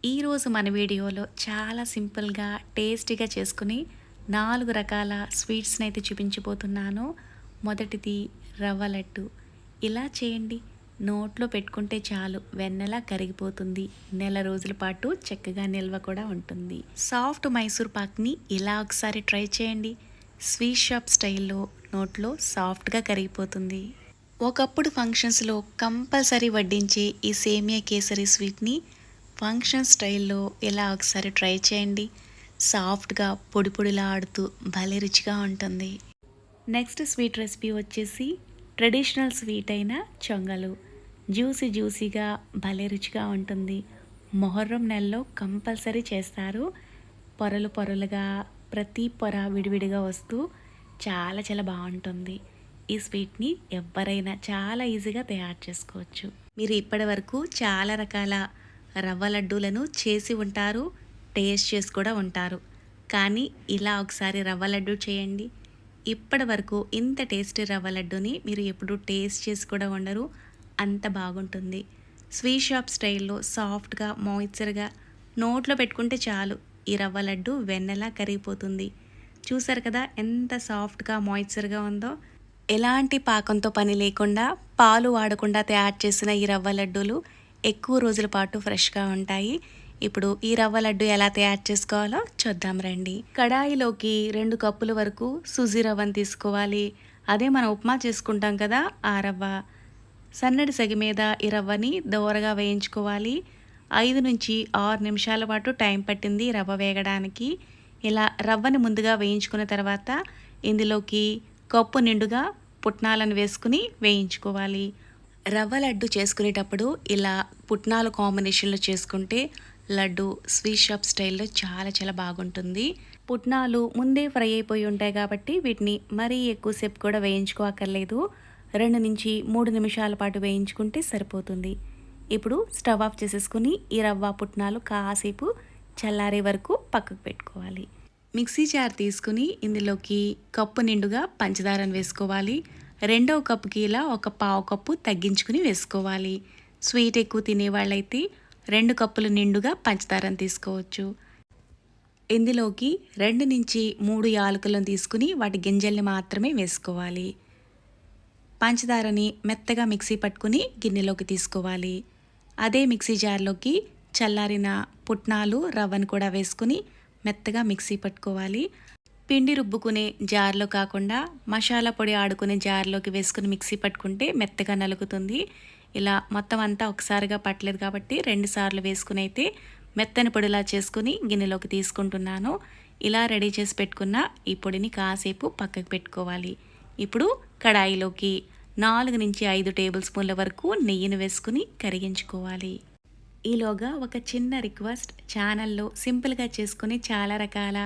ఈరోజు మన వీడియోలో చాలా సింపుల్గా టేస్టీగా చేసుకుని 4 రకాల స్వీట్స్ని అయితే చూపించబోతున్నాను. మొదటిది రవ్వ లడ్డు. ఇలా చేయండి, నోట్లో పెట్టుకుంటే చాలు వెన్నెలా కరిగిపోతుంది. నెల రోజుల పాటు చక్కగా నిల్వ కూడా ఉంటుంది. సాఫ్ట్ మైసూర్ పాక్ని ఇలా ఒకసారి ట్రై చేయండి. స్వీట్ షాప్ స్టైల్లో నోట్లో సాఫ్ట్గా కరిగిపోతుంది. ఒకప్పుడు ఫంక్షన్స్లో కంపల్సరీ వడ్డించే ఈ సేమియా కేసరి స్వీట్ని ఫంక్షన్ స్టైల్లో ఇలా ఒకసారి ట్రై చేయండి. సాఫ్ట్గా పొడి పొడిలా ఆడుతూ భలే రుచిగా ఉంటుంది. నెక్స్ట్ స్వీట్ రెసిపీ వచ్చేసి ట్రెడిషనల్ స్వీట్ అయిన చొంగలు. జ్యూసీగా భలే రుచిగా ఉంటుంది. మొహర్రం నెలలో కంపల్సరీ చేస్తారు. పొరలు పొరలుగా ప్రతి పొర విడివిడిగా వస్తూ చాలా బాగుంటుంది. ఈ స్వీట్ని ఎవరైనా చాలా ఈజీగా తయారు చేసుకోవచ్చు. మీరు ఇప్పటి వరకు చాలా రకాల రవ్వ లడ్డూలను చేసి ఉంటారు, టేస్ట్ చేసి కూడా ఉంటారు. కానీ ఇలా ఒకసారి రవ్వ లడ్డు చేయండి. ఇప్పటి వరకు ఇంత టేస్టీ రవ్వ లడ్డూని మీరు ఎప్పుడు టేస్ట్ చేసి కూడా ఉండరు, అంత బాగుంటుంది. స్వీట్ షాప్ స్టైల్లో సాఫ్ట్గా మాయిశ్చర్గా నోట్లో పెట్టుకుంటే చాలు ఈ రవ్వ లడ్డు వెన్నెలా కరిగిపోతుంది. చూసారు కదా ఎంత సాఫ్ట్గా మాయిశ్చర్గా ఉందో. ఎలాంటి పాకంతో పని లేకుండా, పాలు వాడకుండా తయారు చేసిన ఈ రవ్వ లడ్డూలు ఎక్కువ రోజుల పాటు ఫ్రెష్గా ఉంటాయి. ఇప్పుడు ఈ రవ్వ లడ్డు ఎలా తయారు చేసుకోవాలో చూద్దాం రండి. కడాయిలోకి 2 కప్పుల వరకు సుజీ రవ్వను తీసుకోవాలి. అదే మనం ఉప్మా చేసుకుంటాం కదా, ఆ రవ్వ. సన్నటి సెగ మీద ఈ రవ్వని దోరగా వేయించుకోవాలి. 5 నుంచి 6 నిమిషాల పాటు టైం పట్టింది రవ్వ వేగడానికి. ఇలా రవ్వని ముందుగా వేయించుకున్న తర్వాత ఇందులోకి కప్పు నిండుగా పుట్నాలను వేసుకుని వేయించుకోవాలి. రవ్వ లడ్డు చేసుకునేటప్పుడు ఇలా పుట్నాలు కాంబినేషన్లో చేసుకుంటే లడ్డు స్వీట్ షాప్ స్టైల్లో చాలా బాగుంటుంది. పుట్నాలు ముందే ఫ్రై అయిపోయి ఉంటాయి కాబట్టి వీటిని మరీ ఎక్కువసేపు కూడా వేయించుకోక్కర్లేదు. 2 నుంచి 3 నిమిషాల పాటు వేయించుకుంటే సరిపోతుంది. ఇప్పుడు స్టవ్ ఆఫ్ చేసేసుకుని ఈ రవ్వ పుట్నాలు కాసేపు చల్లారే వరకు పక్కకు పెట్టుకోవాలి. మిక్సీ జార్ తీసుకుని ఇందులోకి కప్పు నిండుగా పంచదారను వేసుకోవాలి. 2వ కప్పుకి ఇలా ఒక పావు కప్పు తగ్గించుకుని వేసుకోవాలి. స్వీట్ ఎక్కువ తినేవాళ్ళైతే 2 కప్పులు నిండుగా పంచదారను తీసుకోవచ్చు. ఇందులోకి 2 నుంచి 3 యాలకులను తీసుకుని వాటి గింజల్ని మాత్రమే వేసుకోవాలి. పంచదారని మెత్తగా మిక్సీ పట్టుకుని గిన్నెలోకి తీసుకోవాలి. అదే మిక్సీ జార్లోకి చల్లారిన పుట్నాలు రవ్వను కూడా వేసుకుని మెత్తగా మిక్సీ పట్టుకోవాలి. పిండి రుబ్బుకునే జార్లో కాకుండా మసాలా పొడి ఆడుకునే జార్లోకి వేసుకుని మిక్సీ పట్టుకుంటే మెత్తగా నలుగుతుంది. ఇలా మొత్తం అంతా ఒకసారిగా పట్టలేదు కాబట్టి 2 సార్లు వేసుకుని అయితే మెత్తని పొడిలా చేసుకుని గిన్నెలోకి తీసుకుంటున్నాను. ఇలా రెడీ చేసి పెట్టుకున్న ఈ పొడిని కాసేపు పక్కకు పెట్టుకోవాలి. ఇప్పుడు కడాయిలోకి 4 నుంచి 5 టేబుల్ స్పూన్ల వరకు నెయ్యిని వేసుకుని కరిగించుకోవాలి. ఈలోగా ఒక చిన్న రిక్వెస్ట్, ఛానల్లో సింపుల్గా చేసుకుని చాలా రకాల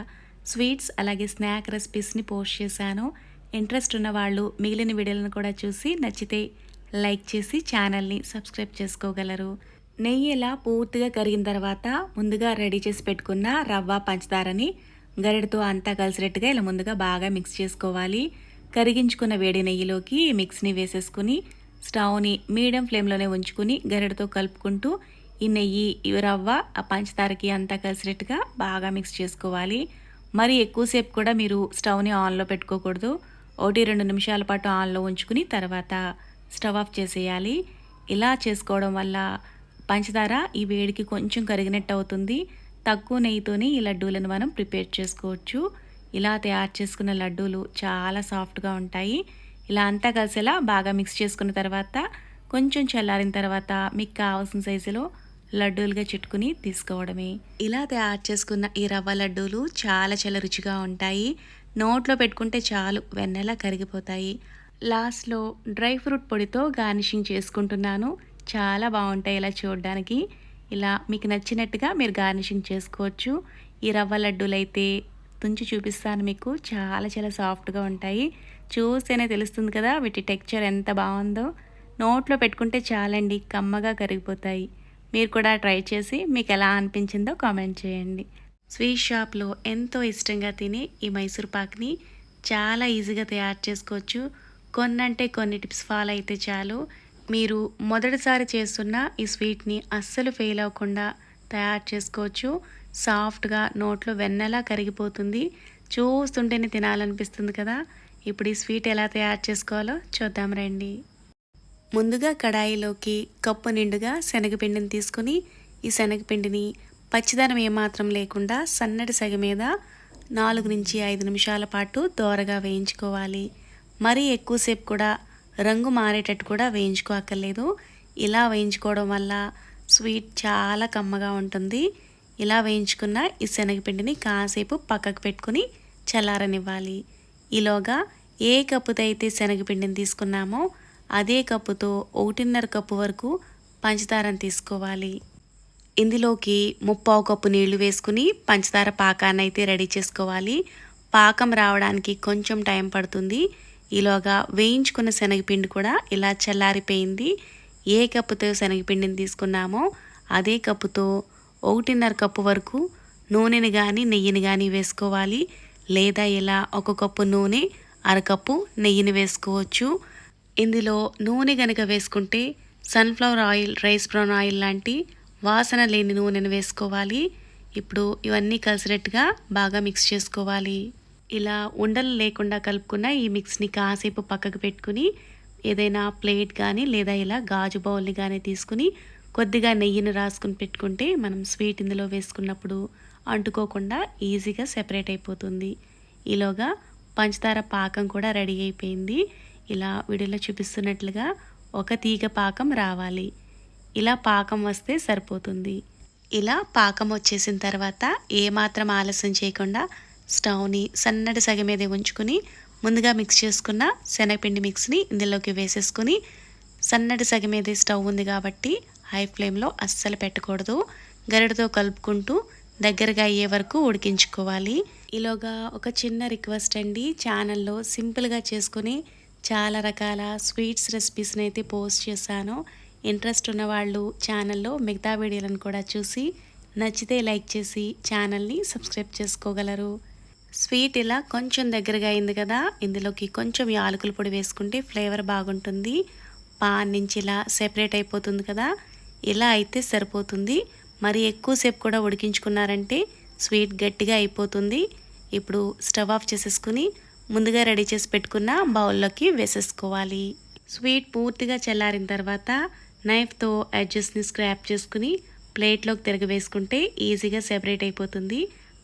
స్వీట్స్ అలాగే స్నాక్ రెసిపీస్ని పోస్ట్ చేశాను. ఇంట్రెస్ట్ ఉన్న వాళ్ళు మిగిలిన వీడియోలను కూడా చూసి నచ్చితే లైక్ చేసి ఛానల్ని సబ్స్క్రైబ్ చేసుకోగలరు. నెయ్యి ఇలా పూర్తిగా కరిగిన తర్వాత ముందుగా రెడీ చేసి పెట్టుకున్న రవ్వ పంచదారని గరిటతో అంతా కలిసినట్టుగా ఇలా ముందుగా బాగా మిక్స్ చేసుకోవాలి. కరిగించుకున్న వేడి నెయ్యిలోకి ఈ మిక్స్ని వేసేసుకుని స్టవ్ని మీడియం ఫ్లేమ్లోనే ఉంచుకుని గరిటతో కలుపుకుంటూ ఈ నెయ్యి ఈ రవ్వ ఆ పంచదారకి అంతా కలిసినట్టుగా బాగా మిక్స్ చేసుకోవాలి. మరి ఎక్కువసేపు కూడా మీరు స్టవ్ని ఆన్లో పెట్టుకోకూడదు. 1-2 నిమిషాల పాటు ఆన్లో ఉంచుకుని తర్వాత స్టవ్ ఆఫ్ చేసేయాలి. ఇలా చేసుకోవడం వల్ల పంచదార ఈ వేడికి కొంచెం కరిగినట్టు అవుతుంది. తక్కువ నెయ్యితోని ఈ లడ్డూలను మనం ప్రిపేర్ చేసుకోవచ్చు. ఇలా తయారు చేసుకున్న లడ్డూలు చాలా సాఫ్ట్గా ఉంటాయి. ఇలా అంతా కలిసేలా బాగా మిక్స్ చేసుకున్న తర్వాత కొంచెం చల్లారిన తర్వాత మీకు కావాల్సిన సైజులో లడ్డూలుగా చుట్టుకుని తీసుకోవడమే. ఇలా తయారు చేసుకున్న ఈ రవ్వ లడ్డూలు చాలా రుచిగా ఉంటాయి. నోట్లో పెట్టుకుంటే చాలు వెన్నెలా కరిగిపోతాయి. లాస్ట్లో డ్రై ఫ్రూట్ పొడితో గార్నిషింగ్ చేసుకుంటున్నాను. చాలా బాగుంటాయి ఇలా చూడడానికి. ఇలా మీకు నచ్చినట్టుగా మీరు గార్నిషింగ్ చేసుకోవచ్చు. ఈ రవ్వ లడ్డూలు అయితే తుంచి చూపిస్తాను మీకు. చాలా సాఫ్ట్గా ఉంటాయి. చూస్తేనే తెలుస్తుంది కదా వీటి టెక్స్చర్ ఎంత బాగుందో. నోట్లో పెట్టుకుంటే చాలండి కమ్మగా కరిగిపోతాయి. మీరు కూడా ట్రై చేసి మీకు ఎలా అనిపించిందో కామెంట్ చేయండి. స్వీట్ షాప్లో ఎంతో ఇష్టంగా తినే ఈ మైసూర్ పాక్ని చాలా ఈజీగా తయారు చేసుకోవచ్చు. కొన్ని టిప్స్ ఫాలో అయితే చాలు. మీరు మొదటిసారి చేస్తున్న ఈ స్వీట్ని అస్సలు ఫెయిల్ అవ్వకుండా తయారు చేసుకోవచ్చు. సాఫ్ట్గా నోట్లో వెన్నలా కరిగిపోతుంది. చూస్తుంటేనే తినాలనిపిస్తుంది కదా. ఇప్పుడు ఈ స్వీట్ ఎలా తయారు చేసుకోవాలో చూద్దాం రండి. ముందుగా కడాయిలోకి కప్పు నిండుగా శనగపిండిని తీసుకుని ఈ శనగపిండిని పచ్చిదనం ఏమాత్రం లేకుండా సన్నటి సెగ మీద 4 నుంచి 5 నిమిషాల పాటు దోరగా వేయించుకోవాలి. మరీ ఎక్కువసేపు కూడా రంగు మారేటట్టు కూడా వేయించుకోక్కర్లేదు. ఇలా వేయించుకోవడం వల్ల స్వీట్ చాలా కమ్మగా ఉంటుంది. ఇలా వేయించుకున్న ఈ శనగపిండిని కాసేపు పక్కకు పెట్టుకుని చల్లారనివ్వాలి. ఈలోగా ఏ కప్పుతో అయితే శనగపిండిని తీసుకున్నామో అదే కప్పుతో 1.5 కప్పు వరకు పంచదారని తీసుకోవాలి. ఇందులోకి 3/4 కప్పు నీళ్లు వేసుకుని పంచదార పాకాన్ని అయితే రెడీ చేసుకోవాలి. పాకం రావడానికి కొంచెం టైం పడుతుంది. ఈలోగా వేయించుకున్న శనగపిండి కూడా ఇలా చల్లారిపోయింది. ఏ కప్పుతో శనగపిండిని తీసుకున్నామో అదే కప్పుతో 1.5 కప్పు వరకు నూనెని కానీ నెయ్యిని కానీ వేసుకోవాలి. లేదా ఇలా 1 కప్పు నూనె, అరకప్పు నెయ్యిని వేసుకోవచ్చు. ఇందులో నూనె కనుక వేసుకుంటే sunflower oil, rice brown oil లాంటి వాసన లేని నూనెను వేసుకోవాలి. ఇప్పుడు ఇవన్నీ కలిసినట్టుగా బాగా మిక్స్ చేసుకోవాలి. ఇలా ఉండలు లేకుండా కలుపుకున్న ఈ మిక్స్ని కాసేపు పక్కకు పెట్టుకుని ఏదైనా ప్లేట్ కానీ లేదా ఇలా గాజు బౌల్ని కానీ తీసుకుని కొద్దిగా నెయ్యిని రాసుకుని పెట్టుకుంటే మనం స్వీట్ ఇందులో వేసుకున్నప్పుడు అంటుకోకుండా ఈజీగా సెపరేట్ అయిపోతుంది. ఈలోగా పంచదార పాకం కూడా రెడీ అయిపోయింది. ఇలా వీడియోలో చూపిస్తున్నట్లుగా ఒక తీగ పాకం రావాలి. ఇలా పాకం వస్తే సరిపోతుంది. ఇలా పాకం వచ్చేసిన తర్వాత ఏమాత్రం ఆలస్యం చేయకుండా స్టవ్ని సన్నటి సగ మీద ఉంచుకుని ముందుగా మిక్స్ చేసుకున్న శనగపిండి మిక్స్ని ఇందులోకి వేసేసుకుని సన్నటి సగ మీదే స్టవ్ ఉంది కాబట్టి హై ఫ్లేమ్లో అస్సలు పెట్టకూడదు. గరిటతో కలుపుకుంటూ దగ్గరగా అయ్యే వరకు ఉడికించుకోవాలి. ఈలోగా ఒక చిన్న రిక్వెస్ట్ అండి, ఛానల్లో సింపుల్గా చేసుకుని చాలా రకాల స్వీట్స్ రెసిపీస్ని అయితే పోస్ట్ చేశాను. ఇంట్రెస్ట్ ఉన్నవాళ్ళు ఛానల్లో మిగతా వీడియోలను కూడా చూసి నచ్చితే లైక్ చేసి ఛానల్ని సబ్స్క్రైబ్ చేసుకోగలరు. స్వీట్ ఇలా కొంచెం దగ్గరగా అయింది కదా, ఇందులోకి కొంచెం యాలకుల పొడి వేసుకుంటే ఫ్లేవర్ బాగుంటుంది. పాన్ నుంచి ఇలా సెపరేట్ అయిపోతుంది కదా, ఇలా అయితే సరిపోతుంది. మరి ఎక్కువసేపు కూడా ఉడికించుకున్నారంటే స్వీట్ గట్టిగా అయిపోతుంది. ఇప్పుడు స్టవ్ ఆఫ్ చేసేసుకుని ముందుగా రెడీ చేసి పెట్టుకున్న బౌల్లోకి వేసేసుకోవాలి. స్వీట్ పూర్తిగా చల్లారిన తర్వాత నైఫ్తో ఎడ్జెస్ని స్క్రాప్ చేసుకుని ప్లేట్లోకి తిరగవేసుకుంటే ఈజీగా సెపరేట్ అయిపోతుంది.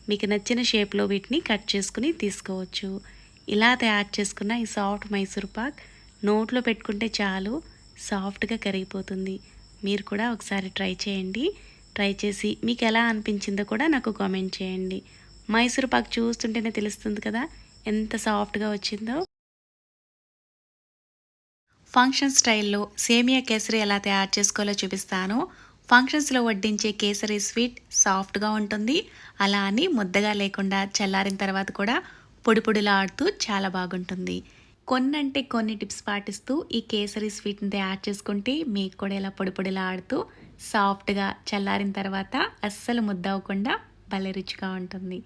మీకు నచ్చిన షేప్లో వీటిని కట్ చేసుకుని తీసుకోవచ్చు. ఇలా తయారు చేసుకున్న ఈ సాఫ్ట్ మైసూర్ పాక్ నోట్లో పెట్టుకుంటే చాలు సాఫ్ట్గా కరిగిపోతుంది. మీరు కూడా ఒకసారి ట్రై చేయండి. ట్రై చేసి మీకు ఎలా అనిపించిందో కూడా నాకు కామెంట్ చేయండి. మైసూర్ పాక్ చూస్తుంటేనే తెలుస్తుంది కదా ఎంత సాఫ్ట్గా వచ్చిందో. ఫంక్షన్ స్టైల్లో సేమియా కేసరి ఎలా తయారు చేసుకోవాలో చూపిస్తాను. ఫంక్షన్స్లో వడ్డించే కేసరి స్వీట్ సాఫ్ట్గా ఉంటుంది. అలా అని ముద్దగా లేకుండా చల్లారిన తర్వాత కూడా పొడి పొడిలాడుతూ చాలా బాగుంటుంది. కొన్నంటే కొన్ని టిప్స్ పాటిస్తూ ఈ కేసరి స్వీట్ని తయారు చేసుకుంటే మీకు కూడా ఇలా పొడి పొడిలాడుతూ సాఫ్ట్గా చల్లారిన తర్వాత అస్సలు ముద్ద అవ్వకుండా భలే రుచిగా ఉంటుంది.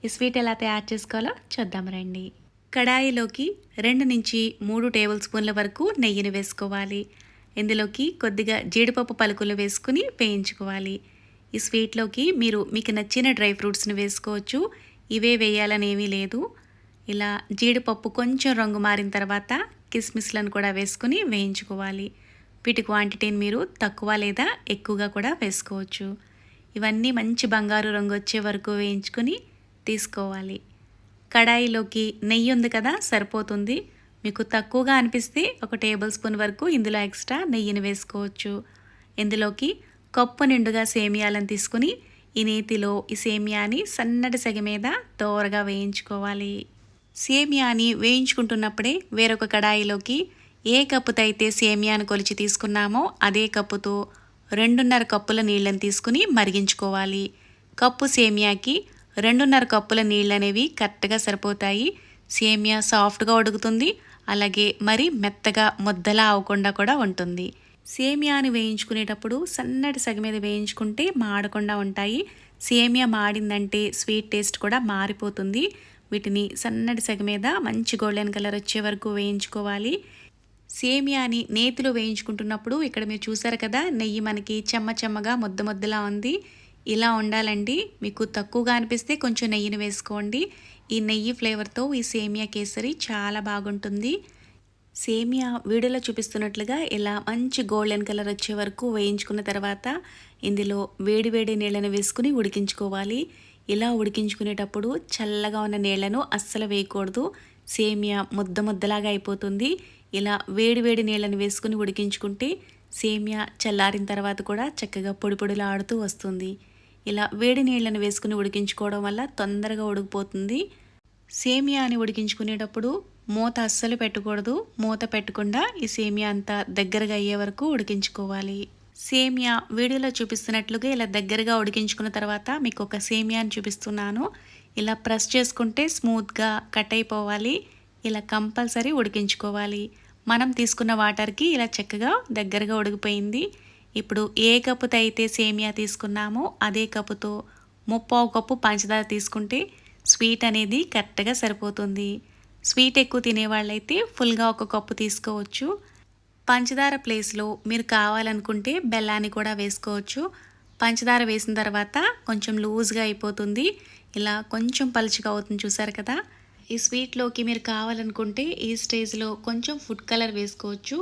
ఈ స్వీట్ ఎలా తయారు చేసుకోవాలో చూద్దాం రండి. కడాయిలోకి 2 నుంచి 3 టేబుల్ స్పూన్ల వరకు నెయ్యిని వేసుకోవాలి. ఇందులోకి కొద్దిగా జీడిపప్పు పలుకులు వేసుకుని వేయించుకోవాలి. ఈ స్వీట్లోకి మీకు నచ్చిన డ్రై ఫ్రూట్స్ని వేసుకోవచ్చు. ఇవే వేయాలని ఏమీ లేదు. ఇలా జీడిపప్పు కొంచెం రంగు మారిన తర్వాత కిస్మిస్లను కూడా వేసుకుని వేయించుకోవాలి. వీటి క్వాంటిటీని మీరు తక్కువ లేదా ఎక్కువగా కూడా వేసుకోవచ్చు. ఇవన్నీ మంచి బంగారు రంగు వచ్చే వరకు వేయించుకొని తీసుకోవాలి. కడాయిలోకి నెయ్యి ఉంది కదా సరిపోతుంది. మీకు తక్కువగా అనిపిస్తే 1 టేబుల్ స్పూన్ వరకు ఇందులో ఎక్స్ట్రా నెయ్యిని వేసుకోవచ్చు. ఇందులోకి కప్పు నిండుగా సేమియాలను తీసుకుని ఈ నేతిలో ఈ సేమియాని సన్నటి సెగ మీద దోరగా వేయించుకోవాలి. సేమియాని వేయించుకుంటున్నప్పుడే వేరొక కడాయిలోకి ఏ కప్పుతో అయితే సేమియాను కొలిచి తీసుకున్నామో అదే కప్పుతో 2.5 కప్పుల నీళ్ళని తీసుకుని మరిగించుకోవాలి. కప్పు సేమియాకి 2.5 కప్పుల నీళ్ళు అనేవి కరెక్ట్గా సరిపోతాయి. సేమియా సాఫ్ట్గా ఉడుకుతుంది. అలాగే మరి మెత్తగా ముద్దలా అవ్వకుండా కూడా ఉంటుంది. సేమియాని వేయించుకునేటప్పుడు సన్నటి సెగ మీద వేయించుకుంటే మాడకుండా ఉంటాయి. సేమియా మాడిందంటే స్వీట్ టేస్ట్ కూడా మారిపోతుంది. వీటిని సన్నటి సెగ మీద మంచి గోల్డెన్ కలర్ వచ్చే వరకు వేయించుకోవాలి. సేమియాని నేతిలో వేయించుకుంటున్నప్పుడు ఇక్కడ మీరు చూసారు కదా నెయ్యి మనకి చెమ్మగా ముద్దలా ఉంది. ఇలా ఉండాలండి. మీకు తక్కువగా అనిపిస్తే కొంచెం నెయ్యిని వేసుకోండి. ఈ నెయ్యి ఫ్లేవర్తో ఈ సేమియా కేసరి చాలా బాగుంటుంది. సేమియా వీడియోలో చూపిస్తున్నట్లుగా ఇలా మంచి గోల్డెన్ కలర్ వచ్చే వరకు వేయించుకున్న తర్వాత ఇందులో వేడి వేడి నీళ్ళను వేసుకుని ఉడికించుకోవాలి. ఇలా ఉడికించుకునేటప్పుడు చల్లగా ఉన్న నీళ్లను అస్సలు వేయకూడదు. సేమియా ముద్ద ముద్దలాగా అయిపోతుంది. ఇలా వేడి వేడి నీళ్ళను వేసుకుని ఉడికించుకుంటే సేమియా చల్లారిన తర్వాత కూడా చక్కగా పొడి పొడిలాడుతూ వస్తుంది. ఇలా వేడి నీళ్ళను వేసుకుని ఉడికించుకోవడం వల్ల తొందరగా ఉడికిపోతుంది. సేమియాని ఉడికించుకునేటప్పుడు మూత అస్సలు పెట్టకూడదు. మూత పెట్టకుండా ఈ సేమియా అంతా దగ్గరగా అయ్యే వరకు ఉడికించుకోవాలి. సేమియా వీడియోలో చూపిస్తున్నట్లుగా ఇలా దగ్గరగా ఉడికించుకున్న తర్వాత మీకు ఒక సేమియాని చూపిస్తున్నాను. ఇలా ప్రెస్ చేసుకుంటే స్మూత్గా కట్ అయిపోవాలి. ఇలా కంపల్సరీ ఉడికించుకోవాలి. మనం తీసుకున్న వాటర్కి ఇలా చక్కగా దగ్గరగా ఉడికిపోయింది. ఇప్పుడు ఏ కప్పుతో అయితే సేమియా తీసుకున్నామో అదే కప్పుతో 3/4 కప్పు పంచదార తీసుకుంటే స్వీట్ అనేది కరెక్ట్గా సరిపోతుంది. స్వీట్ ఎక్కువ తినేవాళ్ళైతే ఫుల్గా 1 కప్పు తీసుకోవచ్చు. పంచదార ప్లేస్లో మీరు కావాలనుకుంటే బెల్లాన్ని కూడా వేసుకోవచ్చు. పంచదార వేసిన తర్వాత కొంచెం లూజ్గా అయిపోతుంది. ఇలా కొంచెం పలుచగా అవుతుంది, చూసారు కదా. ఈ స్వీట్లోకి మీరు కావాలనుకుంటే ఈ స్టేజ్లో కొంచెం ఫుడ్ కలర్ వేసుకోవచ్చు.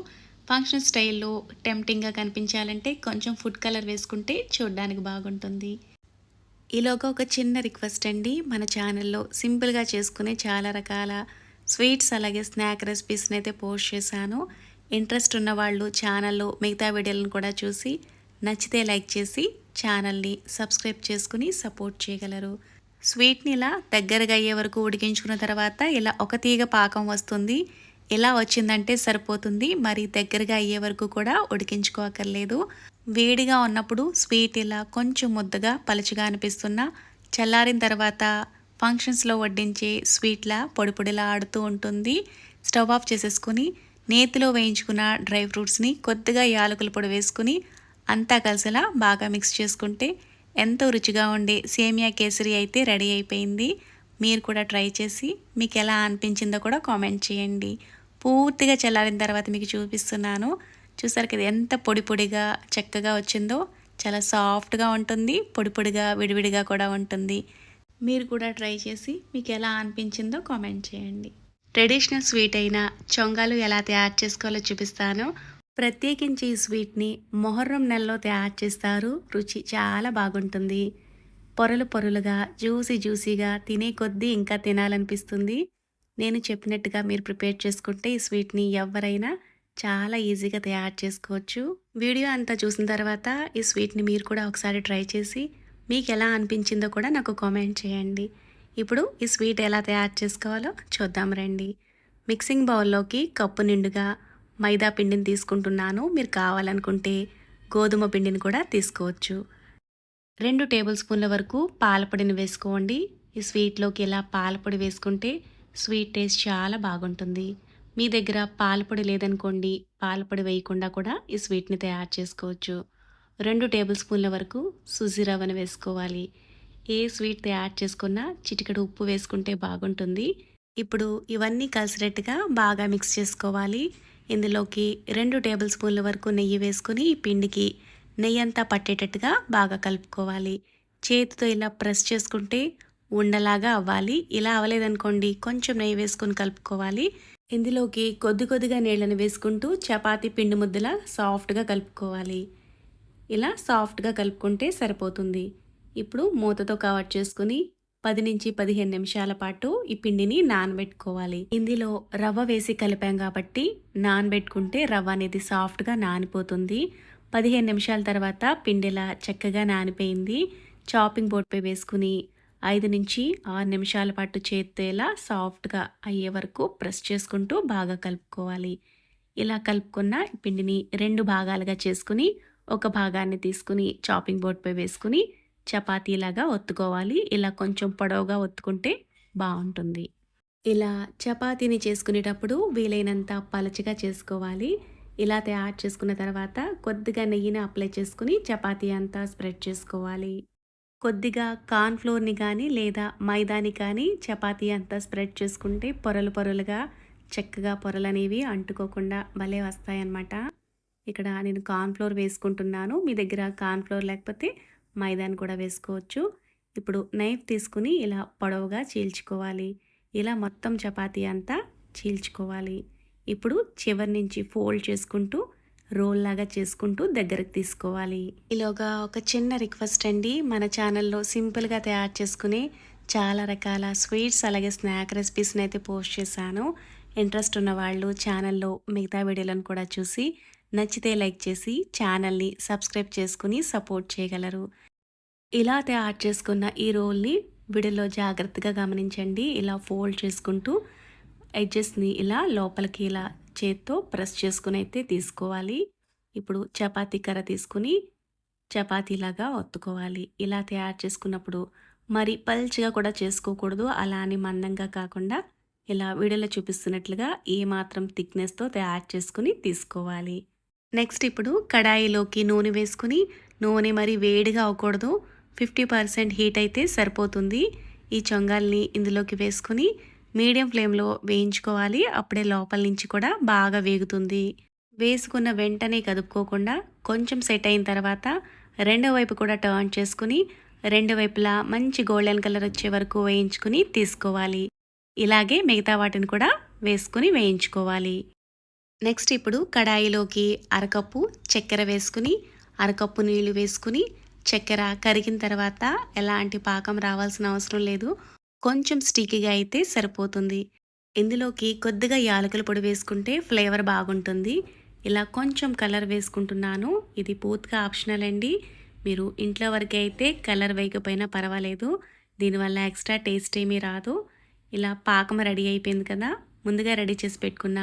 ఫంక్షన్ స్టైల్లో టెంప్టింగ్గా కనిపించాలంటే కొంచెం ఫుడ్ కలర్ వేసుకుంటే చూడడానికి బాగుంటుంది. ఈలోగా ఒక చిన్న రిక్వెస్ట్ అండి. మన ఛానల్లో సింపుల్గా చేసుకునే చాలా రకాల స్వీట్స్ అలాగే స్నాక్ రెసిపీస్ని అయితే పోస్ట్ చేశాను. ఇంట్రెస్ట్ ఉన్న వాళ్ళు ఛానల్లో మిగతా వీడియోలను కూడా చూసి నచ్చితే లైక్ చేసి ఛానల్ని సబ్స్క్రైబ్ చేసుకుని సపోర్ట్ చేయగలరు. స్వీట్ని ఇలా దగ్గరగా అయ్యే వరకు ఉడికించుకున్న తర్వాత ఇలా ఒక తీగ పాకం వస్తుంది. ఇలా వచ్చిందంటే సరిపోతుంది. మరి దగ్గరగా అయ్యే వరకు కూడా ఉడికించుకోకర్లేదు. వేడిగా ఉన్నప్పుడు స్వీట్ ఇలా కొంచెం ముద్దగా పలుచగా అనిపిస్తున్నా చల్లారిన తర్వాత ఫంక్షన్స్లో వడ్డించే స్వీట్లా పొడి పొడిలా ఆడుతూ ఉంటుంది. స్టవ్ ఆఫ్ చేసేసుకుని నేతిలో వేయించుకున్న డ్రై ఫ్రూట్స్ని కొద్దిగా యాలకుల పొడి వేసుకుని అంతా కలిసేలా బాగా మిక్స్ చేసుకుంటే ఎంతో రుచిగా ఉండే సేమియా కేసరి అయితే రెడీ అయిపోయింది. మీరు కూడా ట్రై చేసి మీకు ఎలా అనిపించిందో కూడా కామెంట్ చేయండి. పూర్తిగా చల్లారిన తర్వాత మీకు చూపిస్తున్నాను. చూసారు కదా ఎంత పొడి పొడిగా చక్కగా వచ్చిందో. చాలా సాఫ్ట్గా ఉంటుంది, పొడి పొడిగా విడివిడిగా కూడా ఉంటుంది. మీరు కూడా ట్రై చేసి మీకు ఎలా అనిపించిందో కామెంట్ చేయండి. ట్రెడిషనల్ స్వీట్ అయిన చొంగాలు ఎలా తయారు చేసుకోవాలో చూపిస్తాను. ప్రత్యేకించి ఈ స్వీట్ని మొహర్రం నెలలో తయారు చేస్తారు. రుచి చాలా బాగుంటుంది. పొరలు పొరలుగా జ్యూసీ జ్యూసీగా తినే కొద్దీ ఇంకా తినాలనిపిస్తుంది. నేను చెప్పినట్టుగా మీరు ప్రిపేర్ చేసుకుంటే ఈ స్వీట్ని ఎవరైనా చాలా ఈజీగా తయారు చేసుకోవచ్చు. వీడియో అంతా చూసిన తర్వాత ఈ స్వీట్ని మీరు కూడా ఒకసారి ట్రై చేసి మీకు ఎలా అనిపించిందో కూడా నాకు కామెంట్ చేయండి. ఇప్పుడు ఈ స్వీట్ ఎలా తయారు చేసుకోవాలో చూద్దాం రండి. మిక్సింగ్ బౌల్లోకి కప్పు నిండుగా మైదా పిండిని తీసుకుంటున్నాను. మీరు కావాలనుకుంటే గోధుమ పిండిని కూడా తీసుకోవచ్చు. 2 టేబుల్ స్పూన్ల వరకు పాలపొడిని వేసుకోండి. ఈ స్వీట్లోకి ఇలా పాలపొడి వేసుకుంటే స్వీట్ టేస్ట్ చాలా బాగుంటుంది. మీ దగ్గర పాలపొడి లేదనుకోండి, పాలపొడి వేయకుండా కూడా ఈ స్వీట్ని తయారు చేసుకోవచ్చు. 2 టేబుల్ స్పూన్ల వరకు సుజీ రవ్వను వేసుకోవాలి. ఏ స్వీట్ తయారు చేసుకున్నా చిటికెడు ఉప్పు వేసుకుంటే బాగుంటుంది. ఇప్పుడు ఇవన్నీ కలిసినట్టుగా బాగా మిక్స్ చేసుకోవాలి. ఇందులోకి 2 టేబుల్ స్పూన్ల వరకు నెయ్యి వేసుకుని ఈ పిండికి నెయ్యి అంతా పట్టేటట్టుగా బాగా కలుపుకోవాలి. చేతితో ఇలా ప్రెస్ చేసుకుంటే ఉండలాగా అవ్వాలి. ఇలా అవ్వలేదనుకోండి కొంచెం నెయ్యి వేసుకొని కలుపుకోవాలి. ఇందులోకి కొద్దిగా నీళ్ళని వేసుకుంటూ చపాతీ పిండి ముద్దలా సాఫ్ట్గా కలుపుకోవాలి. ఇలా సాఫ్ట్గా కలుపుకుంటే సరిపోతుంది. ఇప్పుడు మూతతో కవర్ చేసుకుని 10 నుంచి 15 నిమిషాల పాటు ఈ పిండిని నానబెట్టుకోవాలి. ఇందులో రవ్వ వేసి కలిపాం కాబట్టి నానబెట్టుకుంటే రవ్వ అనేది సాఫ్ట్గా నానిపోతుంది. 15 నిమిషాల తర్వాత పిండిలా చక్కగా నానిపోయింది. చాపింగ్ బోర్డ్పై వేసుకుని 5 నుంచి 6 నిమిషాల పాటు చేత్తో ఇలా సాఫ్ట్గా అయ్యే వరకు ప్రెస్ చేసుకుంటూ బాగా కలుపుకోవాలి. ఇలా కలుపుకున్న పిండిని 2 భాగాలుగా చేసుకుని ఒక భాగాన్ని తీసుకుని చాపింగ్ బోర్డ్పై వేసుకుని చపాతీలాగా ఒత్తుకోవాలి. ఇలా కొంచెం పొడవుగా ఒత్తుకుంటే బాగుంటుంది. ఇలా చపాతీని చేసుకునేటప్పుడు వీలైనంత పలచగా చేసుకోవాలి. ఇలా తయారు చేసుకున్న తర్వాత కొద్దిగా నెయ్యిని అప్లై చేసుకుని చపాతీ అంతా స్ప్రెడ్ చేసుకోవాలి. కొద్దిగా కార్న్‌ఫ్లోర్‌ని కానీ లేదా మైదాని కానీ చపాతీ అంతా స్ప్రెడ్ చేసుకుంటే పొరలు పొరలుగా చక్కగా పొరలనేవి అంటుకోకుండా భలే వస్తాయన్నమాట. ఇక్కడ నేను కార్న్‌ఫ్లోర్ వేసుకుంటున్నాను. మీ దగ్గర కార్న్‌ఫ్లోర్ లేకపోతే మైదాని కూడా వేసుకోవచ్చు. ఇప్పుడు నైఫ్ తీసుకుని ఇలా పొడవుగా చీల్చుకోవాలి. ఇలా మొత్తం చపాతీ అంతా చీల్చుకోవాలి. ఇప్పుడు చివరి నుంచి ఫోల్డ్ చేసుకుంటూ రోల్ లాగా చేసుకుంటూ దగ్గరకు తీసుకోవాలి. ఈలోగా ఒక చిన్న రిక్వెస్ట్ అండి, మన ఛానల్లో సింపుల్గా తయారు చేసుకునే చాలా రకాల స్వీట్స్ అలాగే స్నాక్ రెసిపీస్ని అయితే పోస్ట్ చేశాను. ఇంట్రెస్ట్ ఉన్న వాళ్ళు ఛానల్లో మిగతా వీడియోలను కూడా చూసి నచ్చితే లైక్ చేసి ఛానల్ని సబ్స్క్రైబ్ చేసుకుని సపోర్ట్ చేయగలరు. ఇలా తయారు చేసుకున్న ఈ రోల్ని వీడియోలో జాగ్రత్తగా గమనించండి. ఇలా ఫోల్డ్ చేసుకుంటూ ఎడ్జెస్ని ఇలా లోపలికి ఇలా చేత్తో ప్రెస్ చేసుకుని అయితే తీసుకోవాలి. ఇప్పుడు చపాతీ కర్ర తీసుకుని చపాతీలాగా ఒత్తుకోవాలి. ఇలా తయారు చేసుకున్నప్పుడు మరి పల్చగా కూడా చేసుకోకూడదు. అలా అని మందంగా కాకుండా ఇలా వీడియోలో చూపిస్తున్నట్లుగా ఏమాత్రం థిక్నెస్తో తయారు చేసుకుని తీసుకోవాలి. నెక్స్ట్ ఇప్పుడు కడాయిలోకి నూనె వేసుకుని, నూనె మరి వేడిగా అవ్వకూడదు, 50% హీట్ అయితే సరిపోతుంది. ఈ చొంగాల్ని ఇందులోకి వేసుకుని మీడియం ఫ్లేమ్లో వేయించుకోవాలి. అప్పుడే లోపల నుంచి కూడా బాగా వేగుతుంది. వేసుకున్న వెంటనే కదుపుకోకుండా కొంచెం సెట్ అయిన తర్వాత రెండో వైపు కూడా టర్న్ చేసుకుని రెండు వైపులా మంచి గోల్డెన్ కలర్ వచ్చే వరకు వేయించుకుని తీసుకోవాలి. ఇలాగే మిగతా వాటిని కూడా వేసుకుని వేయించుకోవాలి. నెక్స్ట్ ఇప్పుడు కడాయిలోకి అరకప్పు చక్కెర వేసుకుని అరకప్పు నీళ్లు వేసుకుని చక్కెర కరిగిన తర్వాత ఎలాంటి పాకం రావాల్సిన అవసరం లేదు, కొంచెం స్టికీగా అయితే సరిపోతుంది. ఇందులోకి కొద్దిగా యాలకుల పొడి వేసుకుంటే ఫ్లేవర్ బాగుంటుంది. ఇలా కొంచెం కలర్ వేసుకుంటున్నాను. ఇది పూర్తిగా ఆప్షనల్ అండి. మీరు ఇంట్లో వరకు అయితే కలర్ వేయకపోయినా పర్వాలేదు, దీనివల్ల ఎక్స్ట్రా టేస్ట్ ఏమీ రాదు. ఇలా పాకం రెడీ అయిపోయింది కదా, ముందుగా రెడీ చేసి పెట్టుకున్న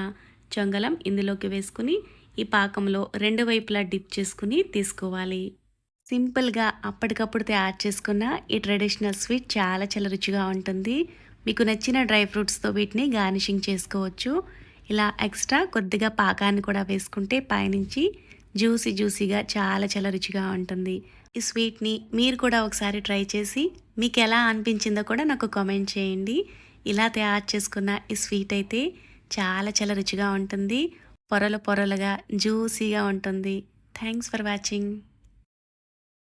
చొంగలం ఇందులోకి వేసుకుని ఈ పాకంలో రెండు వైపులా డిప్ చేసుకుని తీసుకోవాలి. సింపుల్గా అప్పటికప్పుడు తయారు చేసుకున్న ఈ ట్రెడిషనల్ స్వీట్ చాలా చాలా రుచిగా ఉంటుంది. మీకు నచ్చిన డ్రై ఫ్రూట్స్తో వీటిని గార్నిషింగ్ చేసుకోవచ్చు. ఇలా ఎక్స్ట్రా కొద్దిగా పాకాన్ని కూడా వేసుకుంటే పైనుంచి జ్యూసీగా చాలా చాలా రుచిగా ఉంటుంది. ఈ స్వీట్ని మీరు కూడా ఒకసారి ట్రై చేసి మీకు ఎలా అనిపించిందో కూడా నాకు కామెంట్ చేయండి. ఇలా తయారు చేసుకున్న ఈ స్వీట్ అయితే చాలా చాలా రుచిగా ఉంటుంది. పొరలుగా జ్యూసీగా ఉంటుంది. Thanks for watching.